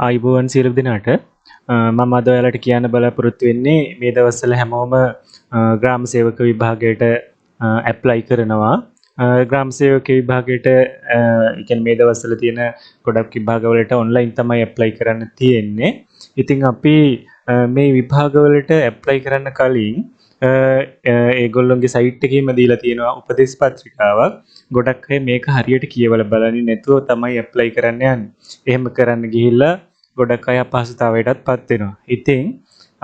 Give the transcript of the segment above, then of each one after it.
ආයුබෝවන් සියලු දෙනාට මම අද ඔයාලට කියන්න බලාපොරොත්තු වෙන්නේ මේ දවස්වල හැමෝම ග්‍රාම සේවක විභාගයට ඇප්ලයි කරනවා. ග්‍රාම සේවක විභාගයට කියන්නේ මේ දවස්වල තියෙන ගොඩක් විභාගවලට ඔන්ලයින් තමයි ඇප්ලයි කරන්න තියෙන්නේ. ඉතින් අපි මේ විභාගවලට ඇප්ලයි කරන්න කලින් ඒගොල්ලොන්ගේ සයිට් එකේම දීලා තියෙනවා උපදේශ පත්‍රිකාවක්. ගොඩක් අය මේක හරියට කියවලා බලන්නේ නැතුව තමයි ඇප්ලයි කරන්න යන්නේ. එහෙම කරන්න ගිහිල්ලා ගොඩක් අය අපහසුතාවයටත් පත් වෙනවා. ඉතින්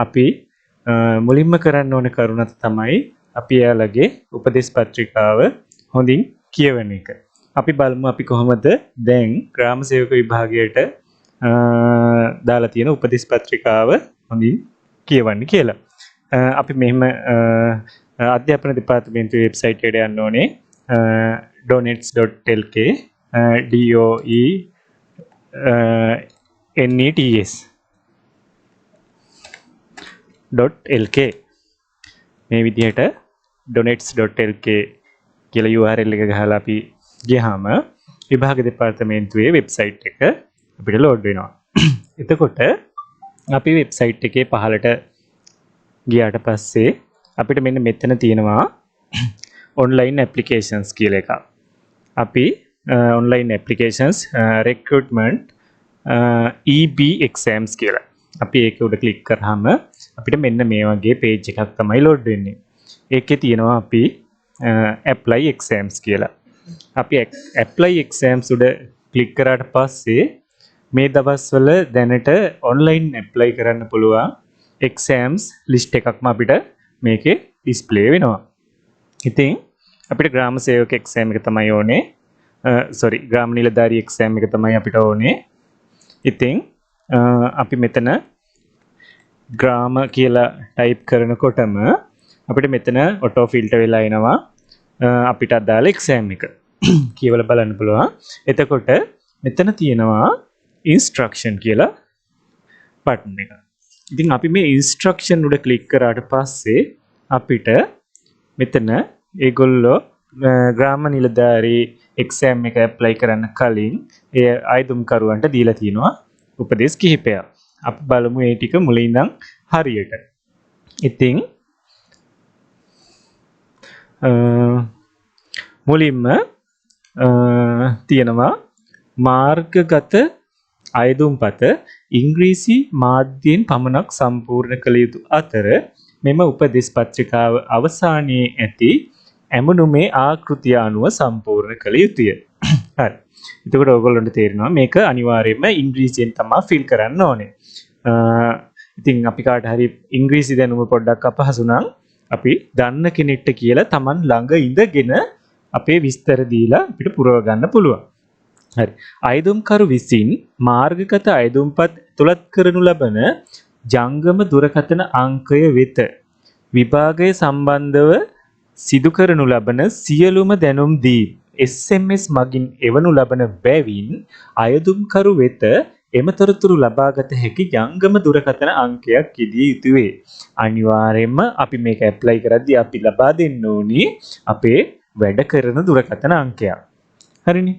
අපි මුලින්ම කරන්න ඕන කරුණ තමයි අපි යාළගේ උපදේශ පත්‍රිකාව හොඳින් කියවන එක. අපි බලමු අපි කොහොමද දැන් ග්‍රාම සේවක විභාගයට දාලා තියෙන උපදේශ පත්‍රිකාව හොඳින් කියවන්න කියලා. අපි මෙහෙම අධ්‍යාපන දෙපාර්තමේන්තුවේ වෙබ්සයිට් එකට යන්න ඕනේ. donets.lk donets.lk මේ විදිහට donets.lk කියලා URL එක ගහලා අපි ගියාම විභාග දෙපාර්තමේන්තුවේ වෙබ්සයිට් එක අපිට ලෝඩ් වෙනවා. එතකොට අපි වෙබ්සයිට් එකේ පහළට ගියාට පස්සේ අපිට මෙන්න මෙතන තියෙනවා online applications කියලා එකක්. අපි online applications recruitment EB exams කියලා. අපි ඒක උඩ ක්ලික් කරාම අපිට මෙන්න මේ වගේ page එකක් තමයි load වෙන්නේ. ඒකේ තියෙනවා අපි apply exams කියලා. අපි apply exams උඩ ක්ලික් කරාට පස්සේ මේ දවස්වල දැනට online apply කරන්න පුළුවන් exams list එකක්ම අපිට මේකේ display වෙනවා. ඉතින් අපිට ග්‍රාම සේවක exam එක තමයි ඕනේ. ග්‍රාම නිලධාරී exam එක තමයි අපිට ඕනේ. ඉතින් අපි මෙතන ග්‍රාම කියලා type කරනකොටම අපිට මෙතන auto filter වෙලා එනවා අපිට අදාළ exam එක. කියවලා බලන්න පුළුවන්. එතකොට මෙතන තියෙනවා instruction කියලා button එක. ඉතින් අපි මේ instruction උඩ click කරාට පස්සේ අපිට මෙතන ඒගොල්ලෝ ග්‍රාම නිලධාරී exam එක apply කරන්න කලින් ඒ ආයුධම්කරුවන්ට දීලා තියෙනවා උපදේශ කිහිපයක්. අපි බලමු ඒ ටික මුලින් ඉඳන් හරියට. ඉතින් මුලින්ම තියෙනවා මාර්ගගත ආයුධම්පත ඉංග්‍රීසි මාධ්‍යයෙන් පමණක් සම්පූර්ණ කළ යුතු අතර මෙම උපදේශ පත්‍රිකාව අවසානයේ ඇති ඇමුණුමේ ආකෘතිය අනුව සම්පූර්ණ කළ යුතුය. හරි. එතකොට ඔයගොල්ලන්ට තේරෙනවා මේක අනිවාර්යයෙන්ම ඉංග්‍රීසියෙන් තමයි ෆිල් කරන්න ඕනේ. ඉතින් අපි කාට හරි ඉංග්‍රීසි දැනුම පොඩ්ඩක් අපහසු නම් අපි දන්න කෙනෙක්ට කියලා Taman ළඟ ඉඳගෙන අපේ විස්තර දීලා අපිට පුරව ගන්න පුළුවන්. හරි. ආයුධම්කරු විසින් මාර්ගගත ආයුධම්පත් තුලත් කරනු ලබන ජංගම දුරකථන අංකය වෙත විභාගය සම්බන්ධව සිදු කරනු ලබන සියලුම දැනුම් දී SMS මගින් එවනු ලබන බැවින් අයදුම්කරු වෙත එම තොරතුරු ලබාගත හැකි ජංගම දුරකථන අංකයක් යෙදිය යුතුය. අනිවාර්යයෙන්ම අපි මේක ඇප්ලයි කරද්දී අපි ලබා දෙන්න ඕනේ අපේ වැඩ කරන දුරකථන අංකයක්. හරිනේ.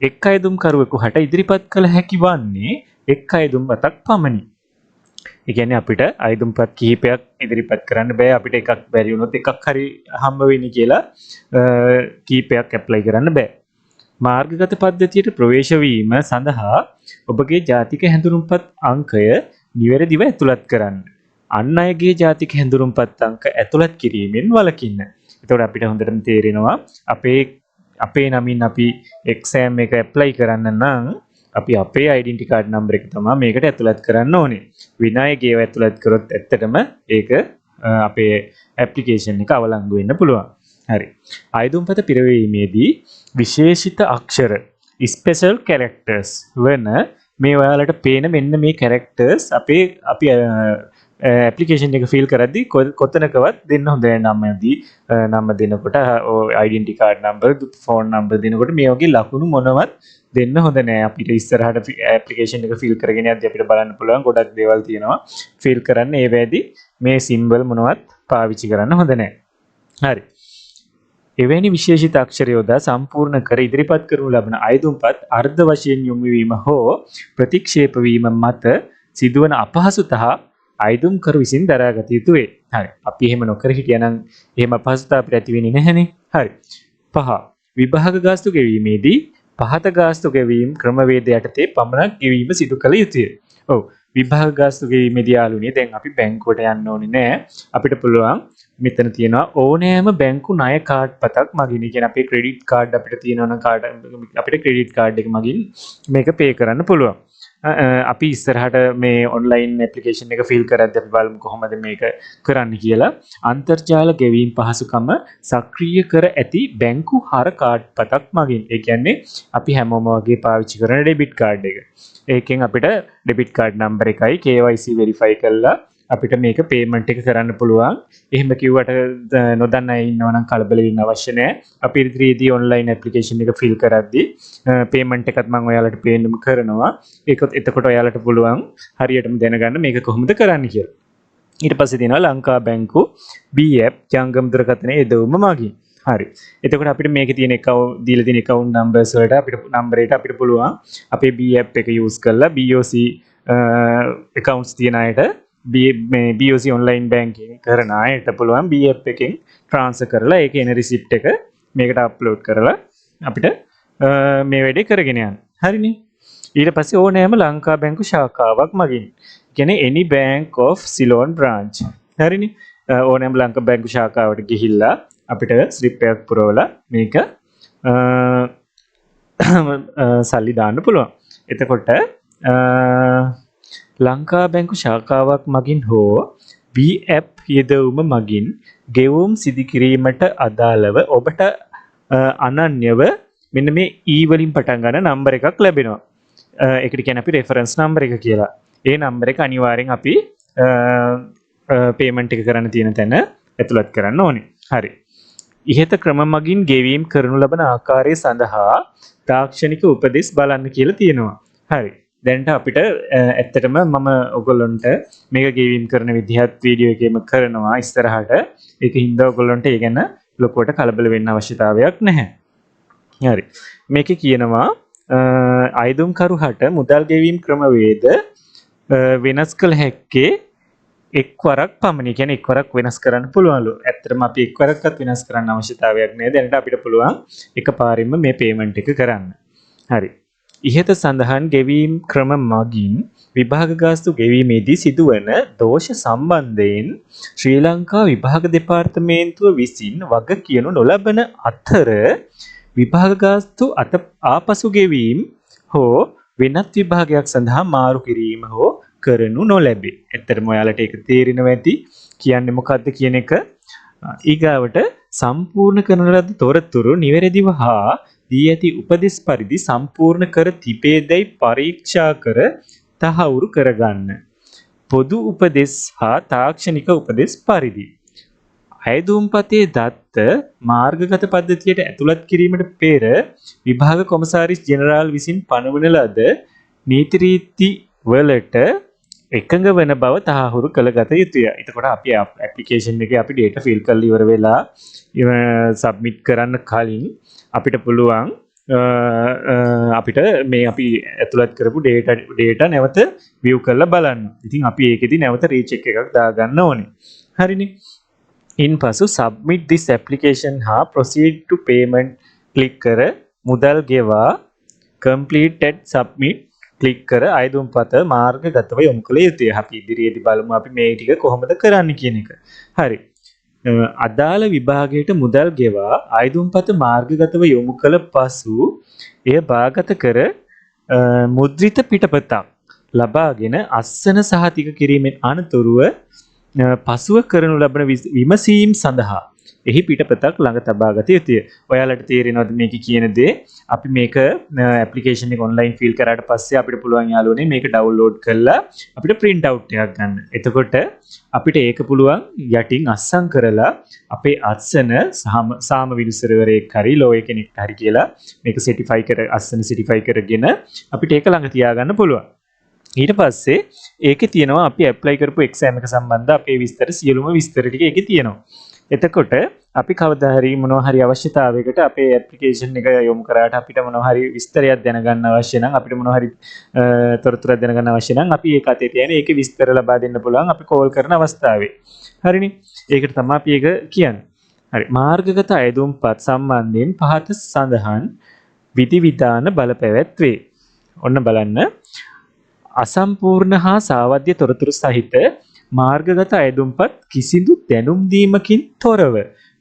එක් අයදුම්කරුවෙකු හට ඉදිරිපත් කළ හැකි වන්නේ එක් අයදුම්පතක් පමණි. ඒ කියන්නේ අපිට ආයුධම්පත් කිහිපයක් ඉදිරිපත් කරන්න බෑ. අපිට එකක් බැරි වුණොත් එකක් හරි හම්බ වෙන්නේ කියලා කිහිපයක් ඇප්ලයි කරන්න බෑ. මාර්ගගත පද්ධතියට ප්‍රවේශ වීම සඳහා ඔබගේ ජාතික හැඳුනුම්පත් අංකය නිවැරදිව ඇතුළත් කරන්න. අන් අයගේ ජාතික හැඳුනුම්පත් අංක ඇතුළත් කිරීමෙන් වළකින්න. එතකොට අපිට හොඳටම තේරෙනවා අපේ නමින් අපි exam එක ඇප්ලයි කරන්න නම් අපි අපේ ඩෙන්ටි කාඩ් නම්බර් එක තමයි මේකට ඇතුළත් කරන්න ඕනේ. විනායකගේ ඇතුළත් කරොත් ඇත්තටම ඒක අපේ ඇප්ලිකේෂන් එක අවලංගු වෙන්න පුළුවන්. හරි. ආයුධම්පත පිරවීමේදී විශේෂිත අක්ෂර special characters වෙන මේ ඔයාලට පේන මෙන්න මේ characters අපි ඇප්ලිකේෂන් එක ෆිල් කරද්දී කොතනකවත් දෙන්න හොඳ නැහැ. නම දෙනකොට identity card number phone number දෙනකොට මේ වගේ ලකුණු මොනවත් දෙන්න හොඳ නෑ. අපිට ඉස්සරහට ඇප්ලිකේෂන් එක ෆිල් කරගෙන යද්දී අපිට බලන්න පුළුවන් ගොඩක් දේවල් තියෙනවා ෆිල් කරන්න. ඒ වෙද්දී මේ සිම්බල් මොනවත් පාවිච්චි කරන්න හොඳ නෑ. හරි. එවැනි විශේෂිත අක්ෂර යොදා සම්පූර්ණ කර ඉදිරිපත් කරනු ලබන අයදුම්පත් අර්ධ වශයෙන් යොමු වීම හෝ ප්‍රතික්ෂේප වීම මත සිදුවන අපහසුතා අයදුම්කරු විසින් දරාගත යුතුය. හරි. අපි එහෙම නොකර හිටියනම් එහෙම අපහසුතා අපිට ඇති වෙන්නේ නැහනේ. හරි. 5. විභාග ගාස්තු ගෙවීමේදී පහත ගාස්තු ගෙවීම ක්‍රමවේද යටතේ පමණක් ගෙවීම සිදු කළ යුතුය. ඔව්. විභාග ගාස්තු ගෙවීමේදී යාළුවනේ දැන් අපි බැංකුවට යන්න ඕනේ නෑ. අපිට පුළුවන් මෙතන තියෙනවා ඕනෑම බැංකු ණය කාඩ් පතක් මගින්. ඒ කියන්නේ අපේ ක්‍රෙඩිට් කාඩ් අපිට තියෙනවා නම් අපිට ක්‍රෙඩිට් කාඩ් එක මගින් මේක පේ කරන්න පුළුවන්. අපි ඉස්සරහට මේ ඔන්ලයින් ඇප්ලිකේෂන් එක ෆිල් කරද්දී අපි බලමු කොහොමද මේක කරන්න කියලා. අන්තර්ජාල ගෙවීම් පහසුකම සක්‍රිය කර ඇති බැංකු හර කාඩ් පතක් මගින්. ඒ කියන්නේ අපි හැමෝම වගේ පාවිච්චි කරන ඩෙබිට් කාඩ් එක. ඒකෙන් අපිට ඩෙබිට් කාඩ් නම්බර එකයි KYC වෙරිෆයි කරලා අපිට මේක පේමන්ට් එක කරන්න පුළුවන්. එහෙම කිව්වට නොදන්න අය ඉන්නවා නම් කලබල වෙන්න අවශ්‍ය නැහැ. අපි ඉදිරියේදී ඔන්ලයින් ඇප්ලිකේෂන් එක ෆිල් කරද්දී පේමන්ට් එකත් මම ඔයාලට පේන්නම කරනවා. ඒකත් එතකොට ඔයාලට පුළුවන් හරියටම දැනගන්න මේක කොහොමද කරන්න කියලා. ඊට පස්සේ තියෙනවා ලංකා බැංකු B app ජංගම දුරකථනයේ යෙදවීම මගින්. හරි. එතකොට අපිට මේකේ තියෙන දීලා තියෙන account numbers වලට අපිට number එකට අපිට පුළුවන් අපේ B app එක use කරලා BOC accounts තියෙන අයට BOC online banking කරන අයට පුළුවන් B app එකෙන් transfer කරලා ඒකේ එන receipt එක මේකට upload කරලා අපිට මේ වැඩේ කරගෙන යන්න. හරිනේ. ඊට පස්සේ ඕනෑම ලංකා බැංකු ශාඛාවක් මගින්. කියන්නේ any bank of Ceylon branch. හරිනේ. ඕනෑම ලංකා බැංකු ශාඛාවට ගිහිල්ලා අපිට ස්ලිප් එකක් පුරවලා මේක සල්ලි දාන්න පුළුවන්. එතකොට ලංකා බැංකු ශාඛාවක් මගින් හෝ B app යෙදවීම මගින් ගෙවුම් සිදු කිරීමට අදාළව ඔබට අනන්‍යව මෙන්න මේ E වලින් පටන් ගන්න නම්බර එකක් ලැබෙනවා. ඒකට කියන්නේ අපි රෙෆරන්ස් නම්බර එක කියලා. ඒ නම්බර එක අනිවාර්යෙන් අපි පේමන්ට් එක කරන්න තියෙන තැන ඇතුළත් කරන්න ඕනේ. හරි. ඉහත ක්‍රම මගින් ගෙවීම් කරනු ලබන ආකාරය සඳහා තාක්ෂණික උපදෙස් බලන්න කියලා තියෙනවා. හරි. දැන්ට අපිට ඇත්තටම මම ඔයගොල්ලන්ට මේක ගෙවීම් කරන විදිහත් වීඩියෝ එකේම කරනවා ඉස්සරහට. ඒක හින්දා ඔයගොල්ලන්ට ඒ ගැන ලොකුවට කලබල වෙන්න අවශ්‍යතාවයක් නැහැ. හරි. මේකේ කියනවා අයදුම්කරුහට මුදල් ගෙවීම් ක්‍රමවේද වෙනස් කළ හැක්කේ එක්වරක් පමණයි. කියන්නේ එක්වරක් වෙනස් කරන්න පුළුවන්ලු. ඇත්තටම අපි එක්වරක්වත් වෙනස් කරන්න අවශ්‍යතාවයක් නැහැ. දැනට අපිට පුළුවන් එකපාරින්ම මේ පේමන්ට් එක කරන්න. හරි. ඉහත සඳහන් ගෙවීම් ක්‍රම මගින් විභාග ගාස්තු ගෙවීමේදී සිදුවන දෝෂ සම්බන්ධයෙන් ශ්‍රී ලංකා විභාග දෙපාර්තමේන්තුව විසින් වග කියනු නොලබන අතර විභාග ගාස්තු ආපසු ගෙවීම හෝ වෙනත් විභාගයක් සඳහා මාරු කිරීම හෝ කරනු නොලැබේ. ඇත්තටම ඔයාලට ඒක තේරෙනවා ඇති. කියන්නේ මොකක්ද කියන එක. ඊගාවට සම්පූර්ණ කරන ලද තොරතුරු නිවැරදිව හා දී ඇති උපදෙස් පරිදි සම්පූර්ණ කර තිබේදයි පරීක්ෂා කර තහවුරු කරගන්න. පොදු උපදෙස් හා තාක්ෂණික උපදෙස් පරිදි අයදුම්පතේ දත්ත මාර්ගගත පද්ධතියට ඇතුළත් කිරීමට පෙර විභාග කොමසාරිස් ජෙනරාල් විසින් පනවන ලද නීති රීති වලට එකඟ වෙන බව තහවුරු කළගත යුතුය. එතකොට අපි ඇප්ලිකේෂන් එකේ අපි data fill කරලා ඉවර වෙලා සබ්මිට් කරන්න කලින් අපිට පුළුවන් අපිට මේ අපි ඇතුළත් කරපු data නැවත view කරලා බලන්න. ඉතින් අපි ඒකෙදි නැවත recheck එකක් දාගන්න ඕනේ. හරිනේ. ඉන්පසු submit this application හා proceed to payment click කර මුදල් ගෙවා completed submit ක්ලික් කර අයදුම්පත මාර්ගගතව යොමු කළ යුතුය. අපි ඉදිරියේදී බලමු අපි මේ ටික කොහොමද කරන්න කියන එක. හරි. අදාළ විභාගයට මුදල් ගෙවා අයදුම්පත මාර්ගගතව යොමු කළ පසු එය බාගත කර මුද්‍රිත පිටපතක් ලබාගෙන අස්සන සහතික කිරීමෙන් අනතුරුව පසුව කරනු ලබන විමසීම් සඳහා එහි පිටපතක් ළඟ තබා ගත යුතුය. ඔයාලට තේරෙනවද මේක කියන දේ? අපි මේක ඇප්ලිකේෂන් එක ඔන්ලයින් ෆිල් කරාට පස්සේ අපිට පුළුවන් යාළුවනේ මේක ඩවුන්ලෝඩ් කරලා අපිට print out එකක් ගන්න. එතකොට අපිට ඒක පුළුවන් යටින් අස්සම් කරලා අපේ අත්සන සාම විනිසරවරයෙක් හරි ලෝය කෙනෙක් හරි කියලා මේක සර්ටිෆයි කර අස්සන සර්ටිෆයි කරගෙන අපිට ඒක ළඟ තියාගන්න පුළුවන්. ඊට පස්සේ ඒකේ තියෙනවා අපි ඇප්ලයි කරපු එක්සෑම් එක සම්බන්ධ අපේ විස්තර සියලුම විස්තර ටික ඒකේ තියෙනවා. එතකොට අපි කවදා හරි මොනවා හරි අවශ්‍යතාවයකට අපේ ඇප්ලිකේෂන් එක යොමු කරාට අපිට මොනවා හරි විස්තරයක් දැනගන්න අවශ්‍ය නම් අපිට මොනවා හරි තොරතුරක් දැනගන්න අවශ්‍ය නම් අපි ඒක අතේ තියන ඒකේ විස්තර ලබා දෙන්න පුළුවන් අපි කෝල් කරන අවස්ථාවේ. හරිනේ. ඒකට තමයි අපි ඒක කියන්නේ. හරි. මාර්ගගත අයදුම්පත් සම්බන්ධයෙන් පහත සඳහන් විධිවිධාන බලපැවැත්වේ. ඔන්න බලන්න. අසම්පූර්ණ හා සාවද්‍ය තොරතුරු සහිත මාර්ගගත අයදුම්පත් කිසිදු දැනුම් දීමකින් තොරව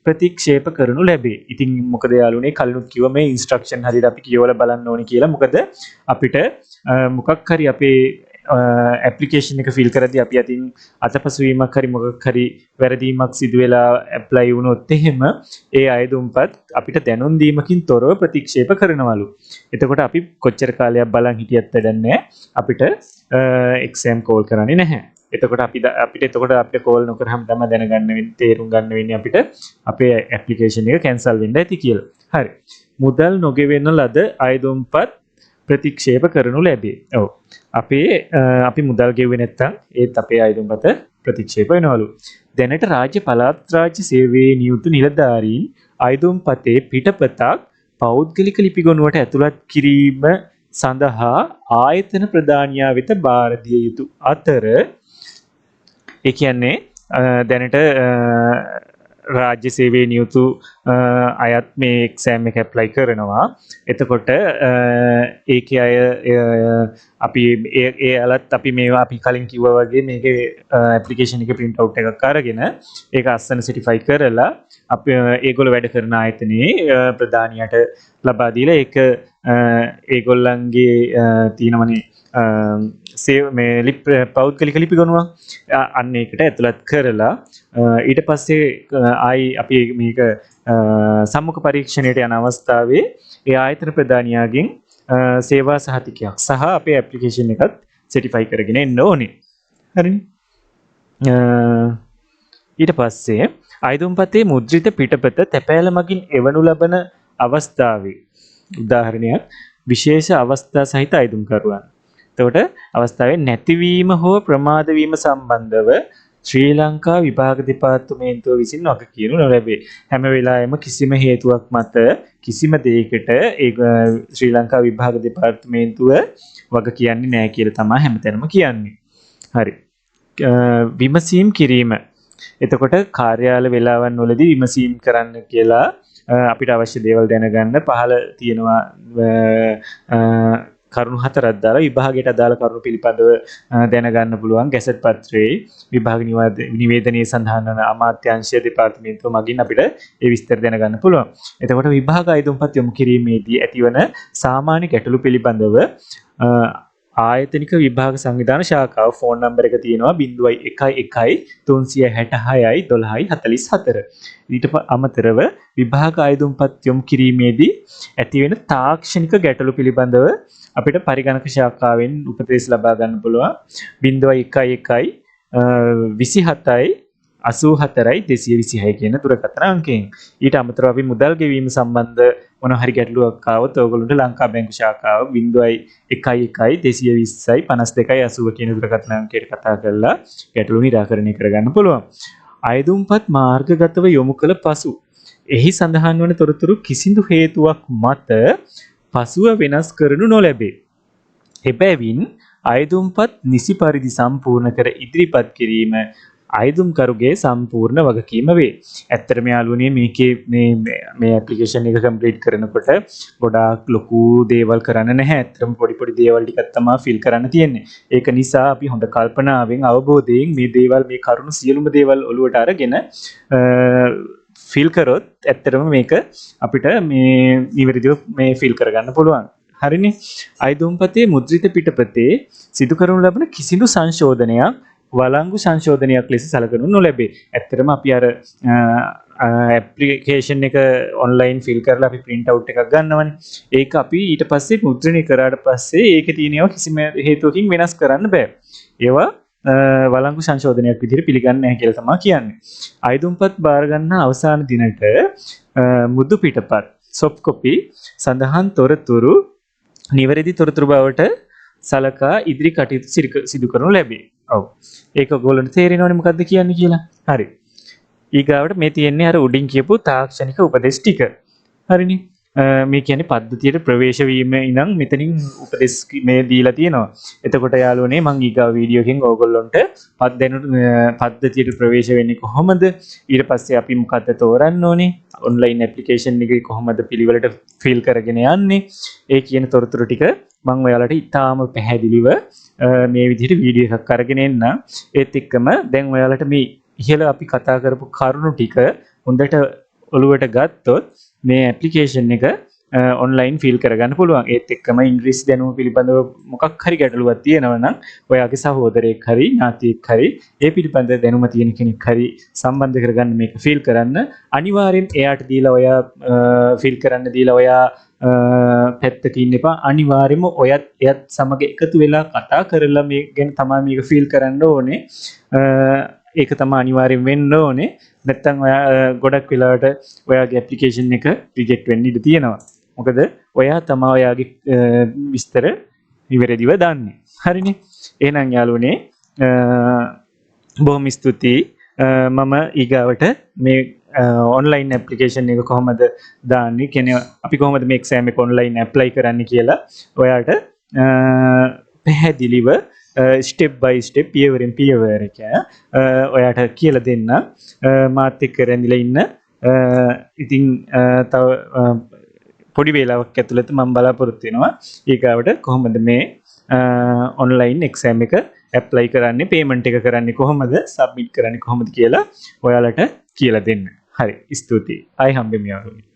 ප්‍රතික්ෂේප කරනු ලැබේ. ඉතින් මොකද යාළුවනේ කලිනුත් කිව්ව මේ ඉන්ස්ට්‍රක්ෂන් හරියට අපි කියවලා බලන්න ඕනේ කියලා. මොකද අපිට මොකක් හරි අපේ ඇප්ලිකේෂන් එක ෆිල් කරද්දී අපි අතින් අතපසු වීමක් හරි මොකක් හරි වැරදීමක් සිදු වෙලා ඇප්ලයි වුණොත් එහෙම ඒ අයදුම්පත් අපිට දැනුම් දීමකින් තොරව ප්‍රතික්ෂේප කරනවලු. එතකොට අපි කොච්චර කාලයක් බලන් හිටියත් වැඩක් නැහැ. අපිට එක්සෑම් කෝල් කරන්නේ නැහැ. එතකොට අපිට කෝල් නොකරහම තමයි දැනගන්න වෙන්නේ තේරුම් ගන්න වෙන්නේ අපිට අපේ ඇප්ලිකේෂන් එක කැන්සල් වෙන්න ඇති කියලා. හරි. මුදල් නොගෙවෙන ලද අයදුම්පත් ප්‍රතික්ෂේප කරනු ලැබේ. ඔව්. අපි මුදල් ගෙව්වේ නැත්නම් ඒත් අපේ අයදුම්පත ප්‍රතික්ෂේප වෙනවලු. දැනට රාජ්‍ය පළාත් රාජ්‍ය සේවයේ නියුතු නිලධාරීන් අයදුම්පතේ පිටපතක් පෞද්ගලික ලිපිගොනුවට ඇතුළත් කිරීම සඳහා ආයතන ප්‍රධානියා වෙත බාර දිය යුතු අතර ඒ කියන්නේ දැනට රාජ්‍ය සේවයේ නියුතු අයත් මේ එක්සෑම් එක ඇප්ලයි කරනවා. එතකොට ඒකේ අය අපි ඒ අලත් අපි මේවා අපි කලින් කිව්වා වගේ මේකේ ඇප්ලිකේෂන් එකේ print out එකක් අරගෙන ඒක අස්සන සර්ටිෆයි කරලා අපි ඒගොල්ලෝ වැඩ කරන ආයතනයේ ප්‍රධානියට ලබා දීලා ඒක ඒගොල්ලන්ගේ තියෙනවනේ පෞද්ගලික ලිපි ගොනුවක් අන්න ඒකට ඇතුළත් කරලා ඊට පස්සේ ආයි අපි මේක සම්මුඛ පරීක්ෂණයට යන අවස්ථාවේ ඒ ආයතන ප්‍රධානියාගෙන් සේවා සහතිකයක් සහ අපේ ඇප්ලිකේෂන් එකත් සර්ටිෆයි කරගෙන එන්න ඕනේ. හරිනේ. ඊට පස්සේ අයදුම්පතේ මුද්‍රිත පිටපත තැපෑල මගින් එවනු ලබන අවස්ථාවේ උදාහරණයක් විශේෂ අවස්ථා සහිත අයදුම්කරුවන්. එතකොට අවස්ථාවේ නැතිවීම හෝ ප්‍රමාද වීම සම්බන්ධව ශ්‍රී ලංකා විභාග දෙපාර්තමේන්තුව විසින් වගකීම් නොලැබේ. හැම වෙලාවෙම කිසිම හේතුවක් මත කිසිම දෙයකට ඒ ශ්‍රී ලංකා විභාග දෙපාර්තමේන්තුව වග කියන්නේ නැහැ කියලා තමයි හැමතැනම කියන්නේ. හරි. විමසීම් කිරීම. එතකොට කාර්යාල වෙලාවන් වලදී විමසීම් කරන්න කියලා අපිට අවශ්‍ය දේවල් දැනගන්න පහළ තියෙනවා කරුණු හතරක් දාලා විභාගයට අදාළ කරුණු පිළිබඳව දැනගන්න පුළුවන් ගැසට් පත්‍රයේ විභාග නිවේදනයේ සඳහන් වන අමාත්‍යාංශය දෙපාර්තමේන්තුව මගින් අපිට ඒ විස්තර දැනගන්න පුළුවන්. එතකොට විභාග අයදුම්පත් යොමු කිරීමේදී ඇතිවන සාමාන්‍ය ගැටලු පිළිබඳව ආයතනික විභාග සංවිධාන ශාඛාව ෆෝන් නම්බර එක තියෙනවා 011366 1244. ඊට අමතරව විභාග අයදුම්පත් යොමු කිරීමේදී ඇතිවෙන තාක්ෂණික ගැටලු පිළිබඳව අපිට පරිගණක ශාඛාවෙන් උපදෙස් ලබා ගන්න පුළුවන් 0111 27යි 84යි 226 කියන දුරකථන අංකයෙන්. ඊට අමතරව අපි මුදල් ගෙවීම සම්බන්ධ මොන හරි ගැටලුවක් ආවොත් ඔයගොල්ලන්ට ලංකා බැංකු ශාඛාව 0111 220යි 52යි 80 කියන දුරකථන අංකයට කතා කරලා ගැටලු නිරාකරණය කරගන්න පුළුවන්. අයදුම්පත් මාර්ගගතව යොමු කළ පසු එහි සඳහන් වන තොරතුරු කිසිදු හේතුවක් මත පසුව වෙනස් කරනු නොලැබේ. එබැවින් අයදුම්පත් නිසි පරිදි සම්පූර්ණ කර ඉදිරිපත් කිරීම අයදුම්කරුගේ සම්පූර්ණ වගකීම වේ. ඇත්තටම යාළුවනේ මේකේ මේ ඇප්ලිකේෂන් එක කම්ප්ලීට් කරනකොට ගොඩාක් ලොකු දේවල් කරන්න නැහැ. ඇත්තටම පොඩි දේවල් ටිකක් තමයි ෆිල් කරන්න තියෙන්නේ. ඒක නිසා අපි හොඳ කල්පනාවෙන් අවබෝධයෙන් මේ දේවල් මේ කරුණු සියලුම දේවල් ඔලුවට අරගෙන ෆිල් කරොත් ඇත්තටම මේක අපිට මේ නිවැරදිව මේ ෆිල් කරගන්න පුළුවන්. හරිනේ. අයදුම්පතේ මුද්‍රිත පිටපතේ සිදු කරනු ලබන කිසිදු සංශෝධනයක් වළංගු සංශෝධනයක් ලෙස සැලකනු නොලැබේ. ඇත්තටම අපි අර ඇප්ලිකේෂන් එක ඔන්ලයින් ෆිල් කරලා අපි print out එකක් ගන්නවනේ. ඒක අපි ඊට පස්සේ මුද්‍රණය කරාට පස්සේ ඒකේ තියෙනවා කිසිම හේතුවකින් වෙනස් කරන්න බෑ. ඒවා වළංගු සංශෝධනයක් විදිහට පිළිගන්නේ නැහැ කියලා තමයි කියන්නේ. අයදුම්පත් බාර ගන්න අවසාන දිනට මුදු පිටපත් soft copy සඳහන් තොරතුරු නිවැරදි තොරතුරු බවට සලකා ඉදිරි කටයුතු සිදු කරනු ලැබේ. ඔව්. ඒක ඔයගොල්ලන්ට තේරෙනවනේ මොකද්ද කියන්නේ කියලා. හරි. ඊගාවට මේ තියෙන්නේ අර උඩින් කියපු තාක්ෂණික උපදෙස් ටික. හරිනේ. මේ කියන්නේ පද්ධතියට ප්‍රවේශ වීම ඉඳන් මෙතනින් උපදෙස් මේ දීලා තියෙනවා. එතකොට යාළුවනේ මම ඊගා වීඩියෝ එකෙන් ඕගොල්ලොන්ට පද්ධතියට ප්‍රවේශ වෙන්නේ කොහොමද? ඊට පස්සේ අපි මොකද්ද තෝරන්න ඕනේ? ඔන්ලයින් ඇප්ලිකේෂන් එකේ කොහොමද පිළිවෙලට ෆිල් කරගෙන යන්නේ? ඒ කියන තොරතුරු ටික මම ඔයාලට ඉතාම පැහැදිලිව මේ විදිහට වීඩියෝ එකක් අරගෙන එන්න. ඒත් එක්කම දැන් ඔයාලට මේ ඉහළ අපි කතා කරපු කරුණු ටික හොඳට ඔළුවට ගත්තොත් මේ ඇප්ලිකේෂන් එක ඔන්ලයින් ෆිල් කරගන්න පුළුවන්. ඒත් එක්කම ඉංග්‍රීසි දැනුම පිළිබඳව මොකක් හරි ගැටලුවක් තියෙනවා නම් ඔයාගේ සහෝදරයෙක් හරි ඥාතියෙක් හරි ඒ පිළිබඳ දැනුම තියෙන කෙනෙක් හරි සම්බන්ධ කරගන්න මේක ෆිල් කරන්න. අනිවාර්යෙන් එයාට දීලා ඔයා ෆිල් කරන්න දීලා ඔයා පැත්තක ඉන්න එපා. අනිවාර්යයෙන්ම ඔයත් එයත් සමග එකතු වෙලා කතා කරලා මේ ගැන තමයි මේක ෆිල් කරන්න ඕනේ. ඒක තමයි අනිවාර්යෙන් වෙන්න ඕනේ. නැත්තම් ඔයා ගොඩක් වෙලාවට ඔයාගේ ඇප්ලිකේෂන් එක රිජෙක්ට් වෙන්න ඉඩ තියෙනවා. මොකද ඔයා තමයි ඔයාගේ විස්තර විවරදිව දාන්නේ. හරිනේ. එහෙනම් යාළුවනේ බොහොම ස්තුතියි. මම ඊගාවට මේ ඔන්ලයින් ඇප්ලිකේෂන් එක කොහොමද දාන්නේ කියන්නේ අපි කොහොමද මේ එක්සෑම් එක ඔන්ලයින් ඇප්ලයි කරන්න කියලා ඔයාට පැහැදිලිව ස්ටෙප් බයි ස්ටෙප් පියවරෙන් පියවර එක ඔයාට කියලා දෙන්න. මාත් එක්ක රැඳිලා ඉන්න. ඉතින් තව පොඩි වේලාවක් ඇතුළත මම බලාපොරොත්තු වෙනවා ඊගාවට කොහොමද මේ ඔන්ලයින් එක්සෑම් එක ඇප්ලයි කරන්නේ, පේමන්ට් එක කරන්නේ කොහොමද, සබ්මිට් කරන්නේ කොහොමද කියලා ඔයාලට කියලා දෙන්න. හරි, ස්තුතියි. ආයි හම්බෙමු යාළුවනේ.